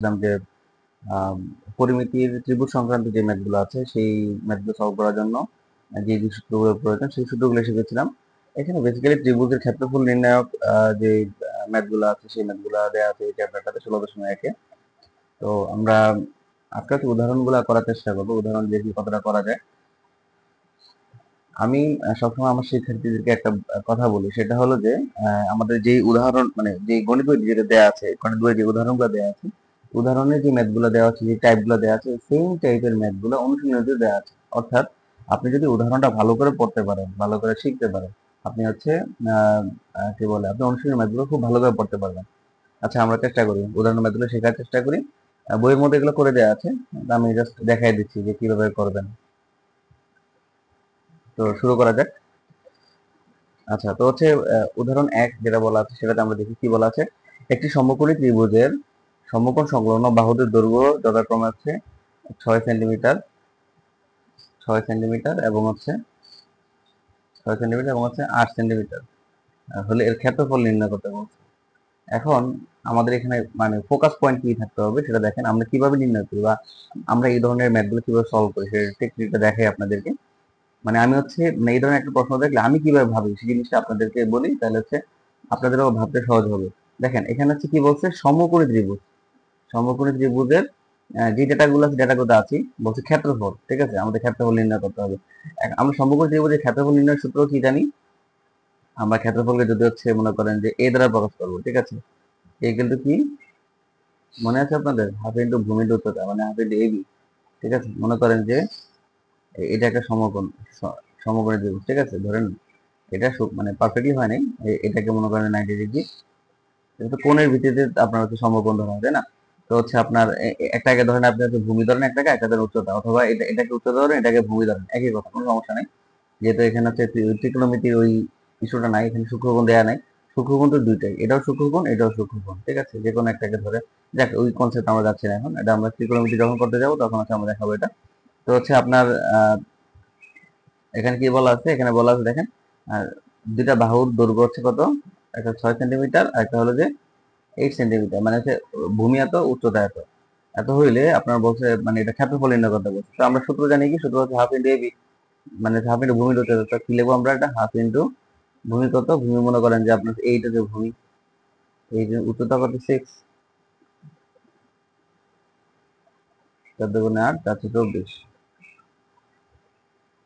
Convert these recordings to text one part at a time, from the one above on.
যে আম, পরিমিতির ত্রিভুজ সংক্রান্ত যে ম্যাথগুলো আছে সেই ম্যাথগুলো সলভ করার জন্য যে যে সূত্রগুলো প্রয়োজন সেই সূত্রগুলো শিখেছিলাম। এখানে বেসিক্যালি ত্রিভুজের ক্ষেত্রফল নির্ণায়ক যে ম্যাথগুলো আছে সেই ম্যাথগুলো দেওয়া আছে এই চ্যাপ্টারটাতে 16.1-এ। তো আমরা আজকে হচ্ছে উদাহরণগুলো করার চেষ্টা করবো, উদাহরণ দেখি কতটা করা যায়। আমি সবসময় আমার শিক্ষার্থীদেরকে একটা কথা বলি, সেটা হলো যে আমাদের যে উদাহরণ মানে যে গণিত বই যেটা দেওয়া আছে, গণিত বইয়ে যে উদাহরণগুলো দেওয়া আছে, উদাহরণে যে ম্যাথগুলো দেওয়া আছে, যে টাইপগুলো দেওয়া আছে, সেম টাইপের ম্যাথগুলো অনুশীলনীতে দেওয়া আছে। অর্থাৎ আপনি যদি উদাহরণটা ভালো করে পড়তে পারেন, ভালো করে শিখতে পারেন, আপনি হচ্ছে আহ, কি বলে, আপনি অনুশীলনী ম্যাথগুলো খুব ভালো করে পড়তে পারবেন। আচ্ছা, আমরা চেষ্টা করি উদাহরণ ম্যাথগুলো শেখার চেষ্টা করি। বইয়ের মধ্যে এগুলো করে দেওয়া আছে, আমি জাস্ট দেখাই দিচ্ছি যে কিভাবে করবেন। তো শুরু করা যাক। আচ্ছা, তো হচ্ছে উদাহরণ 1 যেটা বলা আছে সেটাতে আমরা দেখি কি বলা আছে। একটি সমকোণী ত্রিভুজের সমকোণ সংলগ্ন বাহুদের দৈর্ঘ্য যথাক্রমে হচ্ছে 6 সেন্টিমিটার, 6 সেন্টিমিটার এবং হচ্ছে 6 সেন্টিমিটার এবং হচ্ছে 8 সেন্টিমিটার হলে এর ক্ষেত্রফল নির্ণয় করতে বলছে। এখন আমাদের এখানে মানে ফোকাস পয়েন্ট কি থাকতে হবে সেটা দেখেন, আমরা কিভাবে নির্ণয় করি বা আমরা এই ধরনের ম্যাথগুলো কিভাবে সলভ করি সেই টেকনিকটা দেখাই আপনাদেরকে। মানে আমি হচ্ছে মানে এই ধরনের একটা প্রশ্ন দেখলে আমি কিভাবে ভাবি সেই জিনিসটা আপনাদেরকে বলি, তাহলে হচ্ছে আপনাদেরও ভাবতে সহজ হবে। দেখেন এখানে হচ্ছে কি বলছে, সমকোণী ত্রিভুজ, সমকোণী ত্রিভুজের যে ডেটাগুলো আছে ডেটাগুলো আছি বলছে ক্ষেত্রফল। ঠিক আছে, আমাদের ক্ষেত্রফল নির্ণয় করতে হবে। আমরা সমকোণী ত্রিভুজের ক্ষেত্রফল নির্ণয়ের সূত্র কি জানি? আমরা ক্ষেত্রফলকে যদি হচ্ছে মনে করেন যে এ দ্বারা প্রকাশ করবো, ঠিক আছে, এ কিন্তু কি মনে আছে আপনাদের? হাফ ইন্টু ভূমির উচ্চতা মানে হাফ ইন্টু এবি। ঠিক আছে, মনে করেন যে এটা একটা সমকোণ, সমকোণী ত্রিভুজ। ঠিক আছে, ধরেন এটা মানে পারফেক্টলি হয় নাই, এটাকে মনে করেন 90 ডিগ্রি। এটা তো কোণের ভিত্তিতে আপনার হচ্ছে সমকোণ ধরা হয়, তাই না? তো হচ্ছে আপনার একটাকে ধরেন আপনি হচ্ছে ভূমি ধরেন, একটাকে একটা ধরেন উচ্চতা, অথবা এটাকে উচ্চতা ধরেন, এটাকে ভূমি ধরেন, একই কথা, কোনো সমস্যা নেই। যেহেতু এখানে হচ্ছে ত্রিকোণমিতির ওই ইস্যুটা নাই, এখানে সূক্ষ্মকোণ দেয়া নাই। সূক্ষ্মকোণ তো দুইটাই, এটাও সূক্ষ্মকোণ এটাও সূক্ষ্মকোণ। ঠিক আছে, যে কোনো একটাকে ধরে, যাক ওই কনসেপ্ট আমরা যাচ্ছি না এখন, এটা আমরা ত্রিকোণমিতি যখন করতে যাবো তখন হচ্ছে আমরা দেখাবো এটা। তো হচ্ছে আপনার এখানে কি বলা আছে, এখানে বলা আছে দেখেন, আর দুইটা বাহুর দৈর্ঘ্য হচ্ছে কত, একটা 6 সেন্টিমিটার আর একটা হলো যে 8 সেন্টিমিটার, মানে হচ্ছে ভূমি এত উচ্চতা এত, এত হইলে আপনার বলছে মানে এটা ক্ষেত্রফল নির্ণয় করতে বলছে। তো আমরা সূত্র জানি কি, সূত্র হচ্ছে হাফ ইন্টু এবি, মানে হাফ ইন্টু ভূমির উচ্চতা। কি লিখবো আমরা? এটা হাফ ইন্টু ভূমি কত, ভূমি মনে করেন যে আপনার এইটা যে ভূমি, এই যে উচ্চতা কত 6, 14 × 8 4 24,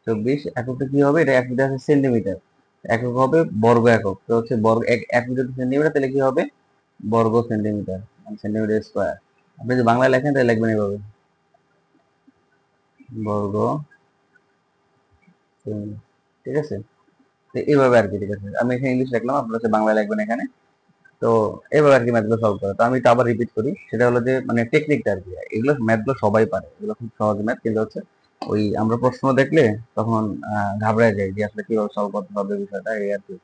24 এককটা কি হবে, এটা এক মিটার আছে সেন্টিমিটার, একক হবে বর্গ একক। তো হচ্ছে বর্গ এক মিটার সেন্টিমিটার, তাহলে কি হবে বর্গ সেন্টিমিটার, মানে সেন্টিমিটার স্কোয়ার। আপনি যদি বাংলায় লেখেন তাহলে লিখবেন এইভাবে, বর্গ সেমি। ঠিক আছে, তো এইভাবে আর কি। ঠিক আছে, আমি এখানে ইংলিশ লিখলাম, আপনারা হচ্ছে বাংলা লিখবেন এখানে। তো এইভাবে আর কি ম্যাথগুলো সলভ করে। তো আমি এটা আবার রিপিট করি, সেটা হলো যে মানে টেকনিকটা আর কি। এগুলো ম্যাথগুলো সবাই পারে, এগুলো খুব সহজ ম্যাথ, কিন্তু হচ্ছে ওই আমরা প্রশ্ন দেখলে তখন ঘাবড়ায় যাই যে আসলে কিভাবে সলভ করতে হবে বিষয়টা, এই আর কি।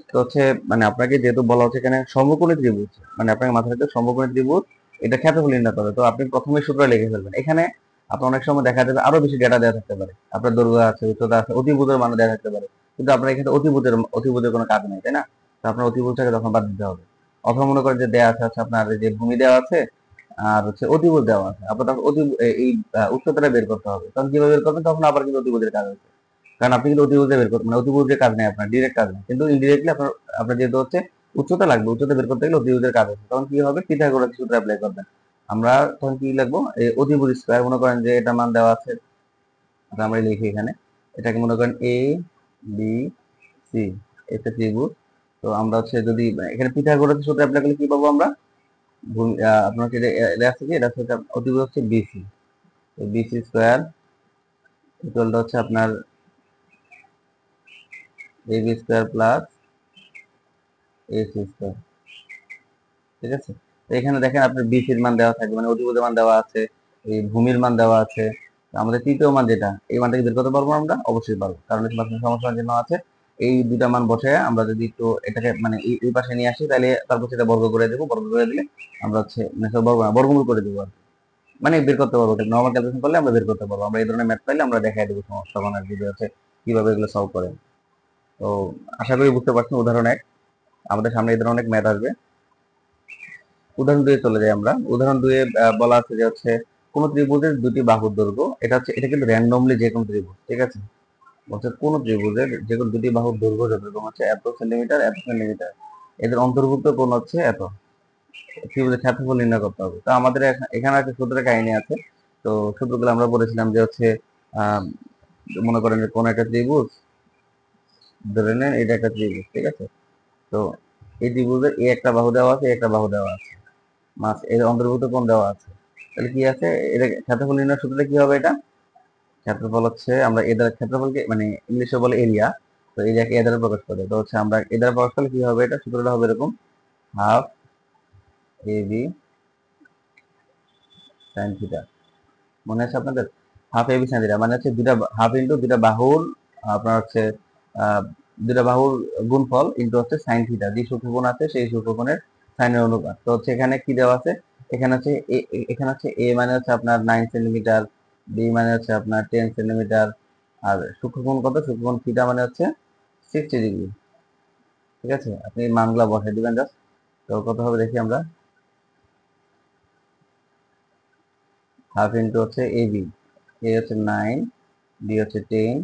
তো হচ্ছে মানে আপনাকে যেহেতু বলা হচ্ছে এখানে সমকোণী ত্রিভুজ, মানে আপনাকে মাথায় রাখতে হবে সমকোণী ত্রিভুজ এটা ক্ষেত্রফল নির্ণয় করে। তো আপনি প্রথমে সূত্র লিখে ফেলবেন। এখানে আপনার অনেক সময় দেখা যাবে আরো বেশি ডেটা দেওয়া থাকতে পারে, আপনার দৈর্ঘ্য আছে, উচ্চতা আছে, অতিভুজের মান দেওয়া থাকতে পারে, কিন্তু আপনার এখানে অতিভুজের কোনো কাজ নেই, তাই না? তো আপনার অতিভুজটাকে তখন বাদ দিতে হবে। অথবা মনে করেন যে দেওয়া আছে হচ্ছে আপনার এই যে ভূমি দেওয়া আছে আর হচ্ছে অতিভুজ দেওয়া আছে, আপনার তখন এই উচ্চতাটা বের করতে হবে। তখন কিভাবে বের করবেন? তখন আবার কিন্তু অতিভুজের কাজ আছে, কারণ আপনি কিন্তু অতিভুজে বের করতে মানে অতিভুজের কাজ নেই আপনার, ডিরেক্ট কাজ নেই, কিন্তু ইনডিরেক্টলি আপনার আপনার যেহেতু হচ্ছে উচ্চতা লাগবে, উচ্চতা বের করতে গেলে অতিভুজের কাজ আছে, তখন কি হবে পিথাগোরাস সূত্র অ্যাপ্লাই করবেন। আমরা তখন কি লিখবো, এই অতিভুজ স্কয়ার, মনে করেন যে এটা মান দেওয়া আছে, তো আমরা লিখি এখানে এটাকে মনে করেন এ বি সি, একটা ত্রিভুজ। তো আমরা হচ্ছে যদি এখানে পিথাগোরাস সূত্র অ্যাপ্লাই করলে কি পাবো আমরা, আপনার হচ্ছে এটা আছে কি, এটা হচ্ছে অতিভুজ হচ্ছে বিসি, বিসি স্কয়ার ইকুয়াল হচ্ছে আপনার A B square plus AC square. ঠিক আছে, তো এখানে দেখেন আপনার বিসির মান দেওয়া থাকবে, মানে অধিপতির মান দেওয়া আছে, এই ভূমির মান দেওয়া আছে। তো আমাদের তৃতীয় মান যেটা, এই মানটাকে বের করতে পারবো আমরা, অবশ্যই পারবো, কারণ এখানে মাঝখানে সমাধান চিহ্ন আছে। এই দুইটা মান বসে আমরা যদি একটু এটাকে মানে এই পাশে নিয়ে আসি, তাহলে তারপর সেটা বর্গ করে দেবো, বর্গ করে দিলে আমরা হচ্ছে মানে বর্গ না বর্গমূল করে দেবো আর কি। মানে বের করতে পারবো, নর্মাল ক্যালকুলেশন করলে আমরা বের করতে পারবো। আমরা এই ধরনের ম্যাথ পাইলে আমরা দেখাই দেবো সমস্যা আর কি, যে হচ্ছে কিভাবে এগুলো সলভ করে। তো আশা করি বুঝতে পারছেন উদাহরণ এক, আমাদের সামনে এই ধরনের অনেক ম্যাথ আসবে। উদাহরণ 2 চলে যাই আমরা। উদাহরণ 2 বলা আছে যে হচ্ছে কোন ত্রিভুজের দুটি বাহুর দৈর্ঘ্য, এটা কিন্তু র্যান্ডমলি যে কোনো ত্রিভুজ, ঠিক আছে? বলছে কোন ত্রিভুজের যে কোনো দুটি বাহুর দৈর্ঘ্য যথাক্রমে হচ্ছে এত সেন্টিমিটার এত সেন্টিমিটার, এদের অন্তর্ভুক্ত কোণ হচ্ছে এত, ত্রিভুজের ক্ষেত্রফল নির্ণয় করতে হবে। তো আমাদের এখানে একটা সূত্রের কাহিনী আছে। তো সূত্রগুলো আমরা বলেছিলাম যে হচ্ছে আহ, মনে করেন যে কোন একটা ত্রিভুজ, ধরে নেন এটা একটা ত্রিভুজ, ঠিক আছে? তো এই ত্রিভুজের এই একটা বাহু দেওয়া আছে, একটা বাহু দেওয়া আছে, মাছ এর অন্তর্ভুক্ত কোণ দেওয়া আছে। তাহলে কি আছে, এটা ক্ষেত্রফল নির্ণয় সূত্রটা কি হবে? এটা ক্ষেত্রফল হচ্ছে, আমরা এ দ্বারা ক্ষেত্রফলকে মানে ইংলিশে বলে এরিয়া, তো এরিয়াকে এ দ্বারা প্রকাশ করে। তো হচ্ছে আমরা এ দ্বারা প্রকাশ করলে কি হবে, এটা সূত্রটা হবে এরকম, half A B sine theta. মনে আছে আপনাদের? Half A B sine theta মানে হচ্ছে দুটা হাফ ইন্টু দুটা বাহুর, আপনার হচ্ছে আহ, দুটা বাহুর গুণফল ইন্টু হচ্ছে সাইন থিটা, যে সূক্ষ্মকোণ আছে সেই সূক্ষ্মকোণের সাইনের অনুপাত। তো হচ্ছে এখানে কি দেওয়া আছে, এখানে হচ্ছে এখানে হচ্ছে এ মানে হচ্ছে আপনার 9 সেন্টিমিটার, বি মানে হচ্ছে আপনার 10 সেন্টিমিটার, আর সূক্ষ্মকোণ কত, সূক্ষ্মকোণ থিটা মানে হচ্ছে 60 ডিগ্রি। ঠিক আছে, আপনি এই মানগুলা বসাই দিবেন জাস্ট। তো কত হবে দেখি আমরা, হাফ ইন্টু হচ্ছে এ বি, এ হচ্ছে 9, বি হচ্ছে 10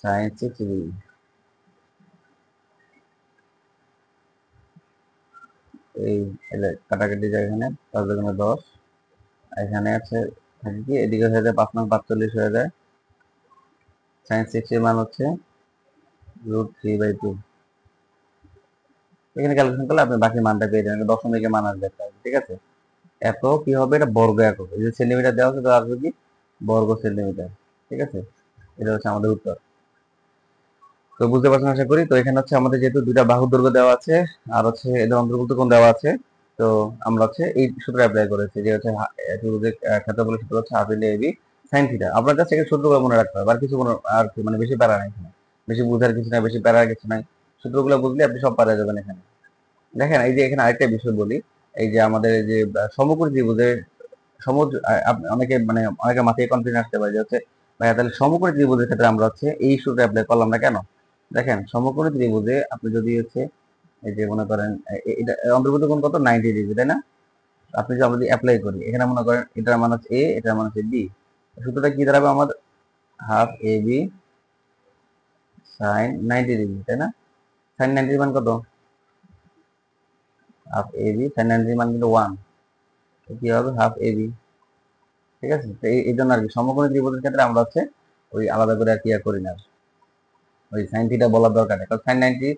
সাইন 60 ডিগ্রি। এই কাটাকাটি যায় এখানে, 5 × 10, এখানে আছে থাকে কি, এদিকে হয়ে যায় 5 × 5 = 45 হয়ে যায়। সাইন 60 এর মান হচ্ছে √3/2। এখানে ক্যালকুলেশন করলে আপনি বাকি মানটা পেয়ে যাবেন, দশমিকে মান আসবে একটা, ঠিক আছে? এত কি হবে, এটা বর্গ একক, এই যে সেন্টিমিটার দেওয়া আছে তো আসবে কি বর্গ সেন্টিমিটার, ঠিক আছে? এটা হচ্ছে আমাদের উত্তর। তো বুঝতে পারছেন আশা করি। তো এখানে হচ্ছে আমাদের যেহেতু দুইটা বাহুর দৈর্ঘ্য দেওয়া আছে আর হচ্ছে এদের অন্তর্ভুক্ত কোণ দেওয়া আছে, তো আমরা হচ্ছে এই সূত্র অ্যাপ্লাই করেছি যে হচ্ছে ত্রিভুজের ক্ষেত্রফলের সূত্র হচ্ছে half into AB sine theta. আপনার কাছে এই সূত্রগুলো মনে রাখতে হবে, আর কিছু আর কি মানে বেশি প্যারা নাই এখানে, বেশি বুঝার কিছু নাই, বেশি প্যারার কিছু নাই। সূত্রগুলো বুঝলে আপনি সব পারা যাবেন এখানে। দেখেন এই যে এখানে আরেকটা বিষয় বলি, এই যে আমাদের এই যে সমকোণী ত্রিভুজের সমুদ্র, অনেকে মানে অনেকে মাথায় কনফিউশন আসতে পারে যে হচ্ছে ভাইয়া তাহলে সমকোণী ত্রিভুজের ক্ষেত্রে আমরা হচ্ছে এই সূত্র অ্যাপ্লাই করলাম না কেন? দেখেন সমকোণী ত্রিভুজে আপনি যদি হচ্ছে এই যে মনে করেন এটা অন্তর্ভুক্ত কোণ কত, 90 ডিগ্রি, তাই না? আপনি যদি আমরা যদি অ্যাপ্লাই করি, এখানে মনে করেন এটার মান হচ্ছে এ, এটার মান হচ্ছে বি, সূত্রটা কি দাঁড়াবে আমাদের, half A B sign 90 degree, তাই না? সাইন 90 মান কত, হাফ এ বি সাইন 90 মান কিন্তু 1, কি হবে হাফ এ বি, ঠিক আছে? তো এই জন্য আর কি সমকোণী ত্রিভুজের ক্ষেত্রে আমরা হচ্ছে ওই আলাদা করে আর কি আর করি না, ওই সাইন থিটা বলার দরকার নেই, কারণ সাইন 90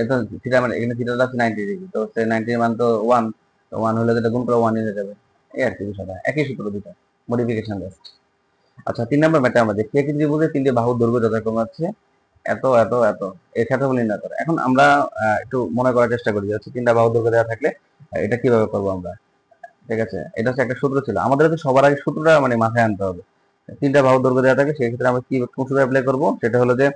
এটা থিটা মানে এখানে থিটাটা আছে 90 ডিগ্রি, তো হচ্ছে 90 মান তো 1, তো 1 হলে যেটা গুণ করে 1 হয়ে যাবে। এই আর কি বিষয়টা, একই সূত্র দুটো, মডিফিকেশন জাস্ট। আচ্ছা 3 নম্বর ম্যাটে আমরা দেখি, একই ত্রিভুজের তিনটি বাহুর দৈর্ঘ্য যথাক্রমে হচ্ছে এত এত এত, এর ক্ষেত্রফল নির্ণয় করে। এখন আমরা একটু মনে করার চেষ্টা করি যে হচ্ছে তিনটা বাহুর দৈর্ঘ্য দেওয়া থাকলে এটা কিভাবে করবো আমরা। ঠিক আছে, এটা হচ্ছে একটা সূত্র ছিল আমাদের, হচ্ছে সবার আগে সূত্রটা মানে মাথায় আনতে হবে। তিনটা বাহুর দৈর্ঘ্য দেওয়া থাকে, সেই ক্ষেত্রে আমরা কি কোন সূত্র অ্যাপ্লাই করবো, সেটা হলো যে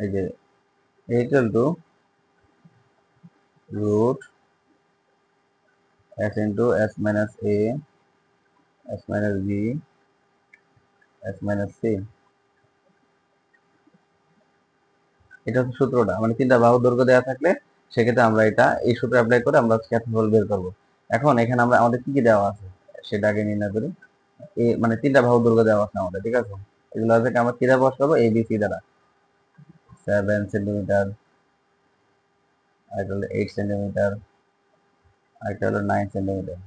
এই যে equal to root s into s minus a s minus b s minus c। এটা হচ্ছে সূত্রটা, মানে তিনটা বাহুর দৈর্ঘ্য দেওয়া থাকলে সেক্ষেত্রে আমরা এটা এই সূত্র অ্যাপ্লাই করে আমরা ক্ষেত্রফল বের করবো। এখন এখানে আমরা আমাদের কি কি দেওয়া আছে সেটা আগে নির্ণয় করি। মানে তিনটা বাহুর দৈর্ঘ্য দেওয়া আছে আমাদের, ঠিক আছে? এগুলো থেকে আমরা কিভাবে বস করবো, এ বি সি দ্বারা। 7 সেন্টিমিটার, আরেকটা হলো 8 সেন্টিমিটার, আরেকটা হলো 9 সেন্টিমিটার,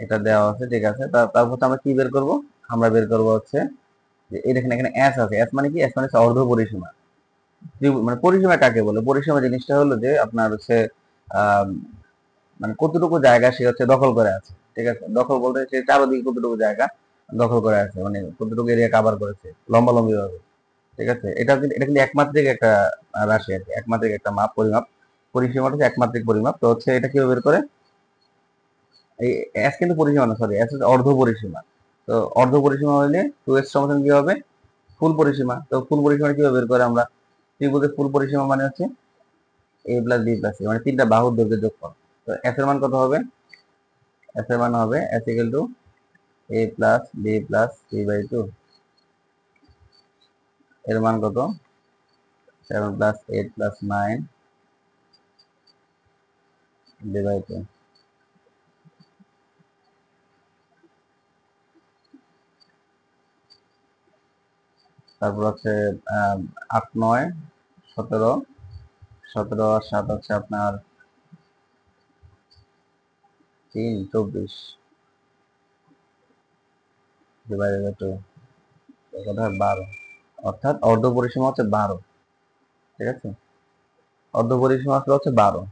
এটা দেওয়া আছে, ঠিক আছে? তারপর হচ্ছে আমরা কি বের করব, আমরা বের করব হচ্ছে যে এই দেখেন এখানে এস আছে, এস মানে কি, এস মানে হচ্ছে অর্ধ পরিসীমা। মানে পরিসীমা কাকে বলে, পরিসীমা জিনিসটা হলো যে আপনার হচ্ছে আহ মানে কতটুকু জায়গা সে হচ্ছে দখল করে আছে, ঠিক আছে? দখল বলতে সে চারদিকে কতটুকু জায়গা দখল করে আছে, মানে কতটুকু এরিয়া কভার করেছে লম্বালম্বি ভাবে, ঠিক আছে? এটা কিন্তু একমাত্রিক একটা রাশি আর কি, একমাত্রিক একটা মাপ, পরিমাপ। পরিসীমাটা হচ্ছে একমাত্রিক পরিমাপ। তো হচ্ছে এটা কিভাবে বের করে, এই এস কিন্তু পরিসীমা না, সরি, এস হচ্ছে অর্ধ পরিসীমা। তো অর্ধ পরিসীমা হলে 2s সমান কি হবে, ফুল পরিসীমা। তো ফুল পরিসীমা কিভাবে বের করে আমরা, ত্রিভুজের ফুল পরিসীমা মানে হচ্ছে a plus B plus C, মানে তিনটা বাহুর দৈর্ঘ্যের যোগফল। তো এস এর মান কত হবে, এস এর মান হবে S equal to a plus B plus C by 2। এর মান কত, 7 প্লাস 8 প্লাস 9 ডিভাইড 2। তারপর হচ্ছে 8 9 17, 17 আর 7 হচ্ছে আপনার 3 24 ডিভাইড বাই 2, কত হয় 12। অর্থাৎ অর্ধ পরিসীমা হচ্ছে 12। ঠিক আছে, অর্ধ পরিসীমা হচ্ছে 12।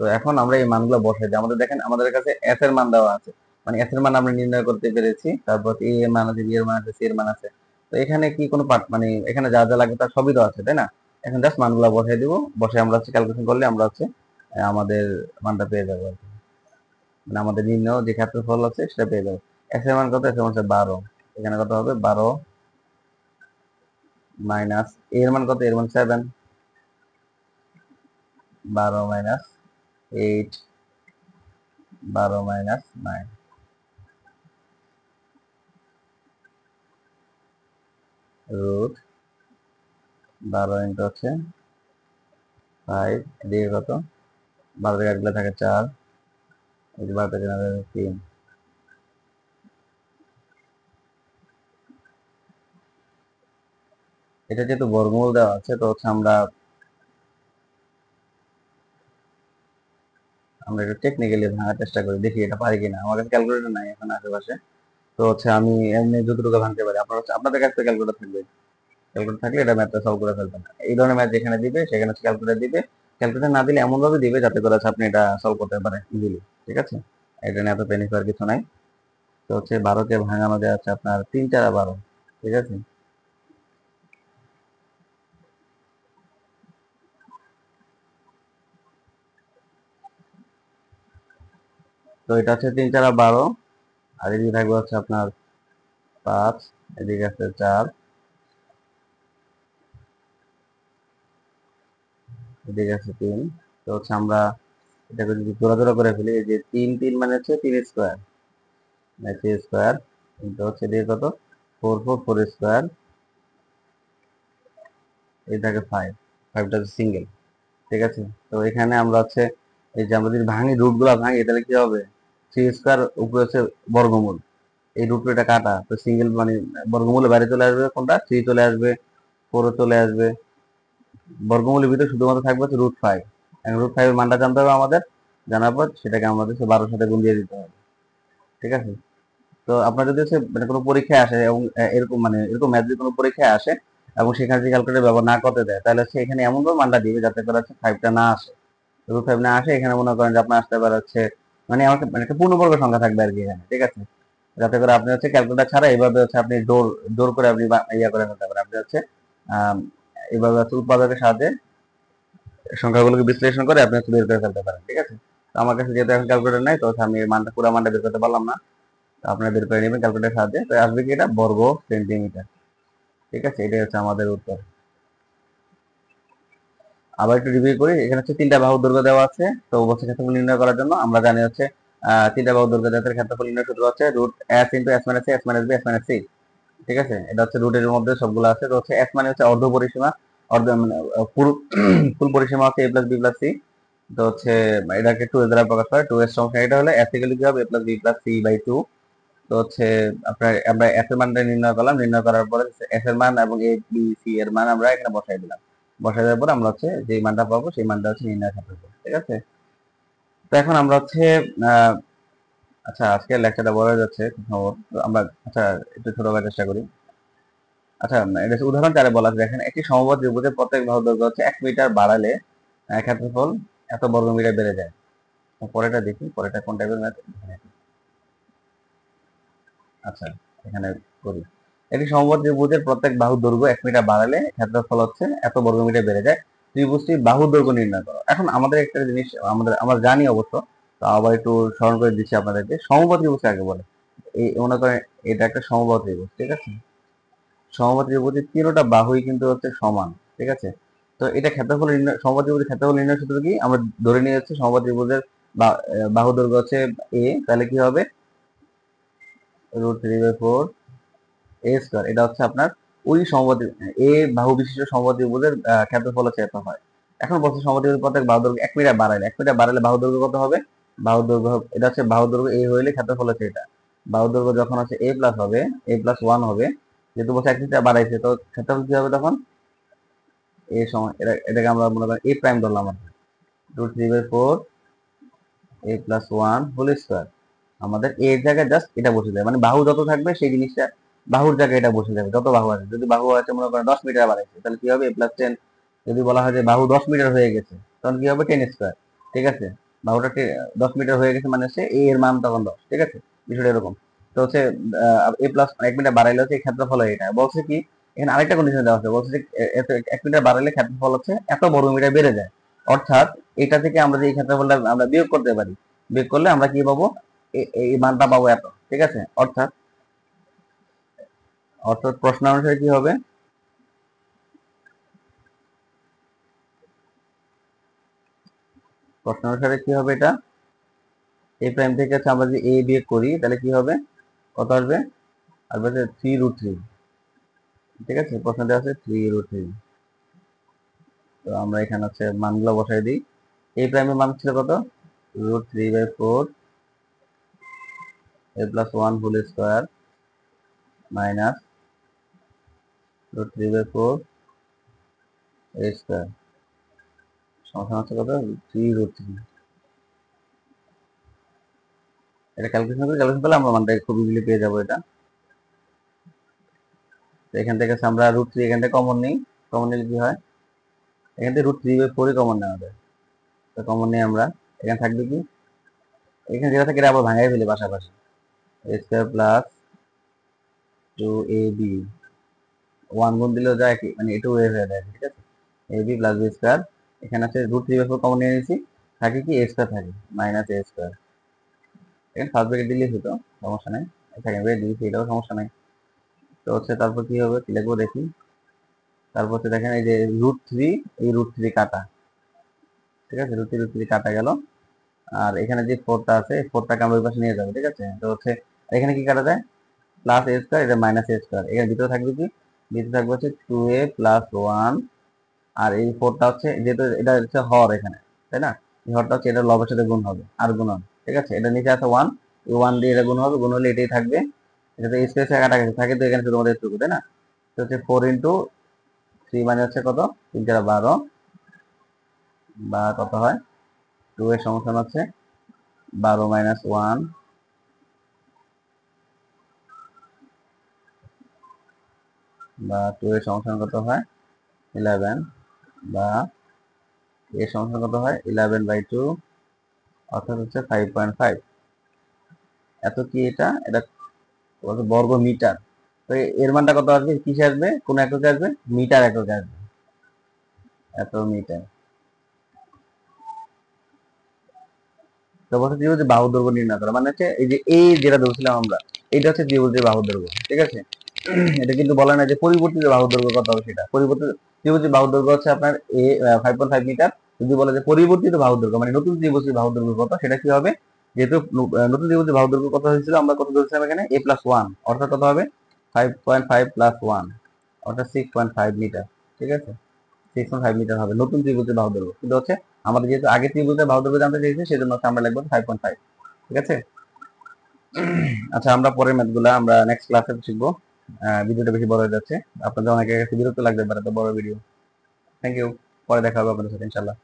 তো এখন আমরা এই মানগুলো বসাই দিই। আমাদের দেখেন আমাদের কাছে এস এর মান দেওয়া আছে, মানে এস এর মান আমরা নির্ণয় করতে পেরেছি। তারপর এ এর মান আছে, বি এর মান আছে, সি এর মান আছে। তো এখানে কি কোনো পার্ট, মানে এখানে যা যা লাগবে তার সবই তো আছে, তাই না? এখন জাস্ট মানগুলো বসাই দিব, বসে আমরা হচ্ছে ক্যালকুলেশন করলে আমরা হচ্ছে আমাদের মানটা পেয়ে যাবো আর কি। মানে আমাদের নির্ণয় যে ক্ষেত্রফল আছে সেটা পেয়ে যাবো। এস এর মান কত? এস এর মান হচ্ছে 12। এখানে কত হবে? 12 মাইনাস এর মান কত? এর মান 7। 12 মাইনাস 8, 12 মাইনাস 9, রুট 12 ইন্টু হচ্ছে 5, এদিকে কত? 12 থেকে 8 গেলে থাকে 4, এই 12 থেকে 9 থাকে 3। এটা যেহেতু বর্গমূল দেওয়া আছে, তো হচ্ছে আমরা একটু টেকনিক্যালি ভাঙার চেষ্টা করি, দেখি এটা পারি কিনা। আমার কাছে ক্যালকুলেটর নাই এখন আশেপাশে, তো হচ্ছে আমি এমনি যতটুকু ভাঙতে পারি। আপনাদের কাছে ক্যালকুলেটর থাকবে, ক্যালকুলেটর থাকলে এটা ম্যাথটা সলভ করে ফেলবেন। এই ধরনের ম্যাথ যেখানে দিবে সেখানে হচ্ছে ক্যালকুলেটর দিবে। ক্যালকুলেটর না দিলে এমন ভাবে দিবে যাতে করে হচ্ছে আপনি এটা সলভ করতে পারেন ইজিলি। ঠিক আছে, এটা নিয়ে এত প্যানিক হওয়ার কিছু নাই। তো হচ্ছে 12 কে ভাঙানো যায় হচ্ছে আপনার 3 4 12। ঠিক আছে, তো এটা হচ্ছে 3 4 12। আর এদিকে থাকবে হচ্ছে আপনার 5, এদিকে আছে 4, এদিকে আছে 3। তো হচ্ছে আমরা এটাকে যদি জোড়া জোড়া করে ফেলি, এই যে 3 3 মানে হচ্ছে 3 স্কোয়ার, মানে 3 স্কোয়ার ইন্টু হচ্ছে এদিকে কত? 4 4 4 স্কোয়ার, এই থাকে 5, 5টা হচ্ছে সিঙ্গেল। ঠিক আছে, তো এখানে আমরা হচ্ছে এই যে আমরা যদি ভাঙি, রুট গুলা ভাঙি, তাহলে কি হবে? 3 স্কোয়ার উপরে হচ্ছে বর্গমূল, এই রুট এটা কাটা, তো সিঙ্গেল মানে বর্গমূলে বাইরে চলে আসবে কোনটা? 3 চলে আসবে, 4 চলে আসবে। বর্গমূলের ভিতরে শুধুমাত্র থাকবে হচ্ছে √5। এখন √5 এর মানটা জানতে হবে আমাদের, জানার পর সেটাকে আমাদের 12 সাথে গুণ দিয়ে দিতে হবে। ঠিক আছে, তো আপনার যদি হচ্ছে মানে কোনো পরীক্ষায় আসে এবং এরকম মানে এরকম ম্যাথ যদি কোনো পরীক্ষায় আসে এবং সেখানে যদি ক্যালকুলেটর ব্যবহার না করতে দেয়, তাহলে হচ্ছে এখানে এমন ভাবে মানটা দিবে যাতে করে হচ্ছে 5টা না আসে, √5 না আসে। এখানে মনে করেন যে আপনার আসতে পারে হচ্ছে, মানে আমাকে মানে একটা পূর্ণবর্গ সংখ্যা থাকবে আর কি এখানে। ঠিক আছে, যাতে করে আপনি হচ্ছে ক্যালকুলেটর ছাড়া এইভাবে হচ্ছে আপনি জোর জোর করে আপনি ইয়া করে ফেলতে পারেন। আপনি হচ্ছে আহ এইভাবে হচ্ছে উৎপাদকের সাহায্যে সংখ্যাগুলোকে বিশ্লেষণ করে আপনি হচ্ছে বের করে ফেলতে পারেন। ঠিক আছে, তো আমার কাছে যেহেতু এখন ক্যালকুলেটর নাই, তো হচ্ছে আমি এই মানটা পুরো মানটা বের করতে পারলাম না। তো আপনারা বের করে নেবেন ক্যালকুলেটরের সাহায্যে, তো আসবে কি? এটা বর্গ সেন্টিমিটার। ঠিক আছে, এটাই হচ্ছে আমাদের উত্তর। আবার একটু রিভিউ করি, এখানে হচ্ছে 3টা বাহুর দৈর্ঘ্য দেওয়া আছে। তো উভয় ক্ষেত্রফল নির্ণয় করার জন্য আমরা জানি হচ্ছে 3টা বাহুর দৈর্ঘ্য দেওয়ার ক্ষেত্রফল নির্ণয় সূত্র হচ্ছে √s into s minus a s minus b s minus c। ঠিক আছে, এটা হচ্ছে রুটের মধ্যে সবগুলো আছে। তো হচ্ছে s মানে হচ্ছে অর্ধ পরিসীমা, অর্ধ মানে ফুল ফুল পরিসীমা হচ্ছে a plus b plus c। তো হচ্ছে এটাকে 2 এর দ্বারা প্রকাশ করে। 2 এর সংখ্যা এটা হলে s ইকুয়াল কি হবে? a plus b plus c by 2। তো হচ্ছে আপনার আমরা s এর মানটা নির্ণয় করলাম, নির্ণয় করার পরে s এর মান এবং a b c এর মান আমরা এখানে বসাই দিলাম। বসাই দেওয়ার পর আমরা হচ্ছে যে মানটা পাবো সেই মানটা হচ্ছে নির্ণয় ক্ষেত্রফল। ঠিক আছে, তো এখন আমরা হচ্ছে আহ আচ্ছা, আজকে লেকচারটা বড় হয়ে যাচ্ছে খবর, তো আমরা আচ্ছা একটু ছোট করার চেষ্টা করি। আচ্ছা, এটা হচ্ছে উদাহরণ 4 বলা আছে, দেখেন একটি সমবাহু ত্রিভুজের প্রত্যেক বাহুর দৈর্ঘ্য হচ্ছে 1 মিটার বাড়ালে ক্ষেত্রফল এত বর্গ মিটার বেড়ে যায়। তো পরেরটা দেখি, পরেরটা কোন টাইপের ম্যাথ। আচ্ছা, এখানে করি। একটি সমবাহু ত্রিভুজের প্রত্যেক বাহুর দৈর্ঘ্য 1 মিটার বাড়ালে ক্ষেত্রফল হচ্ছে এত বর্গ মিটার বেড়ে যায়। ত্রিভুজটির বাহুর দৈর্ঘ্য নির্ণয় করো। এখন আমাদের একটা জিনিস আমরা জানি অবশ্য, তো আবার একটু স্মরণ করে দিচ্ছি আপনাদেরকে। সমবাহু ত্রিভুজ কাকে বলে? এই মনে করেন এটা একটা সমবাহু ত্রিভুজ। ঠিক আছে, সমবাহু ত্রিভুজের তিনটা বাহুই কিন্তু হচ্ছে সমান। ঠিক আছে, তো এটা ক্ষেত্রফল নির্ণয়, সমবাহু ত্রিভুজের ক্ষেত্রফল নির্ণয় সূত্র কি? আমরা ধরে নিয়ে যাচ্ছি সমবাহু ত্রিভুজের বাহু দৈর্ঘ্য হচ্ছে a, তাহলে কি হবে? √3/4 a স্কয়ার, এটা হচ্ছে আপনার ওই সমবাদী এ বাহু বিশিষ্ট সমবাদ্বিভুজের ক্ষেত্রফল হচ্ছে এত হয়। এখন বলছে সমবাদ্বিভুজ প্রত্যেক বাহু দৈর্ঘ্য 1 মিটার বাড়াইলে 1 মিটার বাড়াইলে বাহু দৈর্ঘ্য কত হবে? বাহু দৈর্ঘ্য এটা হচ্ছে বাহু দৈর্ঘ্য এ হইলে ক্ষেত্রফল হচ্ছে এটা। বাহু দৈর্ঘ্য যখন হচ্ছে এ প্লাস হবে, এ প্লাস 1 হবে, যেহেতু বলছে 1 মিটার বাড়াইছে, তো ক্ষেত্রফল কি হবে তখন? এ সময় এটাকে আমরা মনে করি এ প্রাইম ধরলাম আর √3/4 এ প্লাস 1 হোল স্কয়ার। আমাদের এর জায়গায় জাস্ট এটা বসে যাবে, মানে বাহু যত থাকবে সেই জিনিসটা বাহুর জায়গায় এটা বসে যাবে, যত বাহু আছে। যদি বাহু আছে মনে করেন 10 মিটার বাড়াইছে, তাহলে কি হবে? +10। যদি বলা হয় যে বাহু 10 মিটার হয়ে গেছে, তখন কি হবে? 10 স্কয়ার। ঠিক আছে, বাহুটা 10 মিটার হয়ে গেছে, মানে হচ্ছে এ এর মান তখন 10। ঠিক আছে, বিষয়টা এরকম। তো হচ্ছে এ প্লাস 1 মিটার বাড়াইলে হচ্ছে ক্ষেত্রফল এটা বলছে কি, এখানে আরেকটা কন্ডিশন দেওয়া আছে, বলছে যে 1 মিটার বাড়াইলে ক্ষেত্রফল হচ্ছে এত বর্গ মিটার বেড়ে যায়। অর্থাৎ এটা থেকে আমরা যে এই ক্ষেত্রফলটা আমরা বিয়োগ করতে পারি, বিয়োগ করলে আমরা কি পাবো? এই মানটা পাবো এত। ঠিক আছে, অর্থাৎ অর্থাৎ প্রশ্ন অনুসারে কি হবে? প্রশ্ন অনুসারে কি হবে? এটা এ প্রাইম থেকে হচ্ছে আমরা যদি এ বিয়োগ করি, তাহলে কি হবে? কত আসবে? আসবে 3√3। ঠিক আছে, প্রশ্নটা আছে 3√3। তো আমরা এখানে হচ্ছে মানগুলো বসাই দিই। এ প্রাইমের মান ছিল কত? √3/4 এ প্লাস 1 হোল স্কয়ার মাইনাস √3/4 এ স্কয়ার সমান হচ্ছে কত? 3√3। এটা ক্যালকুলেশন করলে আমরা মানটা খুব ইজিলি পেয়ে যাবো এটা। তো এখান থেকে আমরা √3 এখান থেকে কমন নিই। কমন নিলে কি হয়? এখান থেকে √3/4 কমন নেওয়া যায়। তো কমন নিয়ে আমরা এখানে থাকবে কি, এখানে যেটা থাকে এটা আবার ভাঙাই ফেলি পাশাপাশি। a স্কয়ার প্লাস 2ab 1 গুণ দিলেও যায় কি, মানে এটা হয়ে যায়। ঠিক আছে, ab প্লাস b স্কয়ার, এখানে আছে √3/4 কমন নিয়ে নিয়েছি, থাকে কি a স্কয়ার থাকে মাইনাস a স্কয়ার। এখানে ফার্স্ট ব্র্যাকেট দিলেই হতো, সমস্যা নাই। এখানে ব্র্যাকেট দিয়েছি, এটাও সমস্যা নাই। তো হচ্ছে তারপর কি হবে লিখবো দেখি। তারপর হচ্ছে দেখেন এই যে √3, এই √3 কাটা। ঠিক আছে, √3 কাটা গেল। আর এখানে যে 4টা আছে, 4টাকে আমরা ওই পাশে নিয়ে যাবো। ঠিক আছে, তো হচ্ছে এখানে কি কাটা যায়? প্লাস a স্কয়ার, এটা মাইনাস a স্কয়ার। এখানে ভিতরে থাকবে কি? ভিতরে থাকবে হচ্ছে 2a প্লাস 1। আর এই 4টা হচ্ছে, যেহেতু এটা হচ্ছে হর এখানে, তাই না? এই হরটা হচ্ছে এটা লবের সাথে গুণ হবে, আর গুণন। ঠিক আছে, এটা নিচে আছে 1, এই 1 দিয়ে এটা গুণ হবে, গুণ হলে এটাই থাকবে। এটা তো স্পেসে কাটা গেছে, থাকে তো এখানে শুধুমাত্র এটুকু, তাই না? তো হচ্ছে 4 × 3 মানে হচ্ছে কত? 3×12 বা কত হয়? 2 এর সমান হচ্ছে 12 মাইনাস 1 বা 2 এর সমান কত হয়? 11 বা এর সমান কত হয়? 11/2, অর্থাৎ হচ্ছে 5.5। এত কি এটা? এটা বর্গ মিটার। তো এর মানটা কত আসবে? কিসে আসবে? কোন এককে আসবে? মিটার এককে আসবে। এত মিটার। তো বলছে ত্রিভুজের বাহু দৈর্ঘ্য নির্ণয় করা, মানে হচ্ছে এই যে এই যেটা ধরছিলাম আমরা, এটা হচ্ছে ত্রিভুজের বাহু দৈর্ঘ্য। ঠিক আছে, এটা কিন্তু বলা না যে পরিবর্তিত বাহু দৈর্ঘ্য কত হবে সেটা। পরিবর্তিত ত্রিভুজের বাহু দৈর্ঘ্য হচ্ছে আপনার 5.5 মিটার। যদি বলে যে পরিবর্তিত বাহু দৈর্ঘ্য, মানে নতুন ত্রিভুজের বাহু দৈর্ঘ্য কত, সেটা কি হবে? যেহেতু নতুন ত্রিভুজের বাহু দৈর্ঘ্য কত হয়েছিল, আমরা কত ধরছিলাম এখানে? a+1, অর্থাৎ কত হবে? 5.5 + 1, অর্থাৎ 6.5 মিটার। ঠিক আছে, 6.5 মিটার হবে নতুন ত্রিভুজের বাহু দৈর্ঘ্য। কিন্তু হচ্ছে আমাদের যেহেতু আগে ত্রিভুজের বাহু দৈর্ঘ্য জানতে চেয়েছি, সেজন্য হচ্ছে আমরা লিখবো 5.5। ঠিক আছে, আচ্ছা আমরা পরের ম্যাথগুলো আমরা নেক্সট ক্লাসে শিখবো। ভিডিওটা বেশি বড় হয়ে যাচ্ছে, আপনাদের অনেকের কাছে বিরক্ত লাগতে পারে তো বড় ভিডিও। থ্যাংক ইউ, পরে দেখা হবে আপনাদের সাথে ইনশাল্লাহ।